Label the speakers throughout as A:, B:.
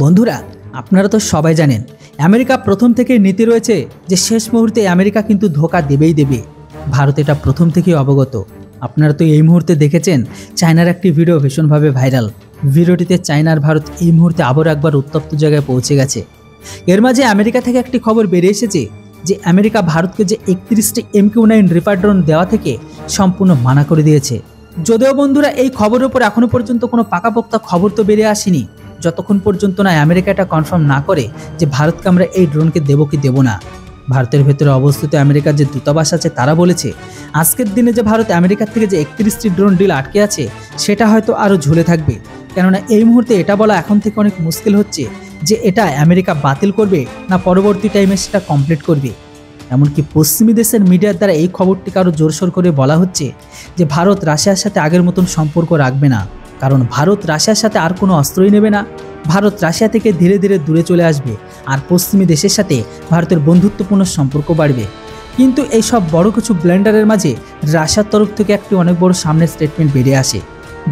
A: বন্ধুরা, আপনারা তো সবাই জানেন আমেরিকা প্রথম থেকেই নীতি রয়েছে যে শেষ মুহূর্তে আমেরিকা কিন্তু ধোঁকা দেবেই দেবে। ভারত এটা প্রথম থেকেই অবগত। আপনারা তো এই মুহূর্তে দেখেছেন চায়নার একটি ভিডিও ভীষণভাবে ভাইরাল। ভিডিওটিতে চায়না আর ভারত এই মুহূর্তে আবার একবার উত্তপ্ত জায়গায় পৌঁছে গেছে। এর মাঝে আমেরিকা থেকে একটি খবর বেরিয়ে এসেছে যে আমেরিকা ভারতকে যে 31টি MQ-9 রিপার ড্রোন দেওয়া থেকে সম্পূর্ণ মানা করে দিয়েছে। যদিও বন্ধুরা এই খবরের উপর এখনো পর্যন্ত কোনো পাকাপোক্ত খবর তো বেরিয়ে আসেনি, যতক্ষণ পর্যন্ত না আমেরিকা এটা কনফার্ম না করে যে ভারতকে আমরা এই ড্রোনকে দেবো কি দেবো না। ভারতের ভেতরে অবস্থিত আমেরিকার যে দূতাবাস আছে তারা বলেছে আজকের দিনে যে ভারত আমেরিকার থেকে যে 31টি ড্রোন ডিল আটকে আছে সেটা হয়তো আরও ঝুলে থাকবে। কেননা এই মুহূর্তে এটা বলা এখন থেকে অনেক মুশকিল হচ্ছে যে এটা আমেরিকা বাতিল করবে না পরবর্তী টাইমে সেটা কমপ্লিট করবে। এমনকি পশ্চিমী দেশের মিডিয়ার দ্বারা এই খবরটিকে আরও জোরসোর করে বলা হচ্ছে যে ভারত রাশিয়ার সাথে আগের মতন সম্পর্ক রাখবে না, কারণ ভারত রাশিয়ার সাথে আর কোনো অস্ত্রই নেবে না। ভারত রাশিয়া থেকে ধীরে ধীরে দূরে চলে আসবে আর পশ্চিমী দেশের সাথে ভারতের বন্ধুত্বপূর্ণ সম্পর্ক বাড়বে। কিন্তু এই সব বড় কিছু ব্লেন্ডারের মাঝে রাশিয়ার তরফ থেকে একটি অনেক বড় সামনে স্টেটমেন্ট বেরিয়ে আসে,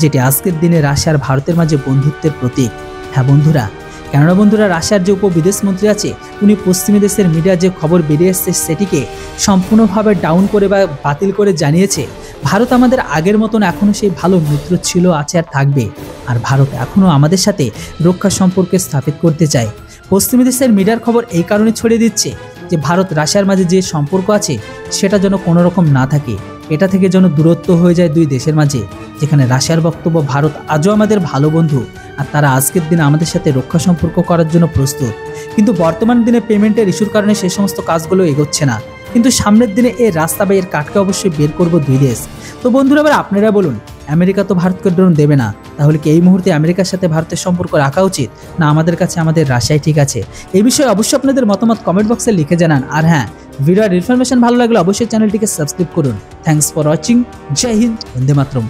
A: যেটি আজকের দিনে রাশিয়া আর ভারতের মাঝে বন্ধুত্বের প্রতীক। হ্যাঁ বন্ধুরা, কেননা বন্ধুরা রাশিয়ার যে উপবিদেশ মন্ত্রী আছে উনি পশ্চিমী দেশের মিডিয়া যে খবর বেরিয়ে এসছে সেটিকে সম্পূর্ণভাবে ডাউন করে বা বাতিল করে জানিয়েছে ভারত আমাদের আগের মতন এখনও সেই ভালো মিত্র ছিল, আছে আর থাকবে। আর ভারত এখনও আমাদের সাথে রক্ষা সম্পর্ক স্থাপিত করতে চায়। পশ্চিমী দেশের মিডিয়ার খবর এই কারণে ছড়িয়ে দিচ্ছে যে ভারত রাশিয়ার মাঝে যে সম্পর্ক আছে সেটা যেন কোনো রকম না থাকে, এটা থেকে যেন দূরত্ব হয়ে যায় দুই দেশের মাঝে। যেখানে রাশিয়ার বক্তব্য ভারত আজও আমাদের ভালো বন্ধু আর তারা আজকের দিনে আমাদের সাথে রক্ষা সম্পর্ক করার জন্য প্রস্তুত। কিন্তু বর্তমান দিনে পেমেন্টের ইস্যুর কারণে সেই সমস্ত কাজগুলো এগোচ্ছে না। কিন্তু সামনের দিনে এই রাস্তা বা এর কাঠকে অবশ্যই বের করবো দুই দেশ। তো বন্ধুরা এবার আপনারা বলুন, আমেরিকা তো ভারতকে ড্রোন দেবে না, তাহলে কি এই মুহূর্তে আমেরিকার সাথে ভারতের সম্পর্ক রাখা উচিত না আমাদের কাছে আমাদের রাশিয়াই ঠিক আছে? এই বিষয়ে অবশ্যই আপনাদের মতামত কমেন্ট বক্সে লিখে জানান। আর হ্যাঁ, ভিডিওর ইনফরমেশন ভালো লাগলে অবশ্যই চ্যানেলটিকে সাবস্ক্রাইব করুন। Thanks for watching. জয় হিন্দ, বন্দে মাতরম।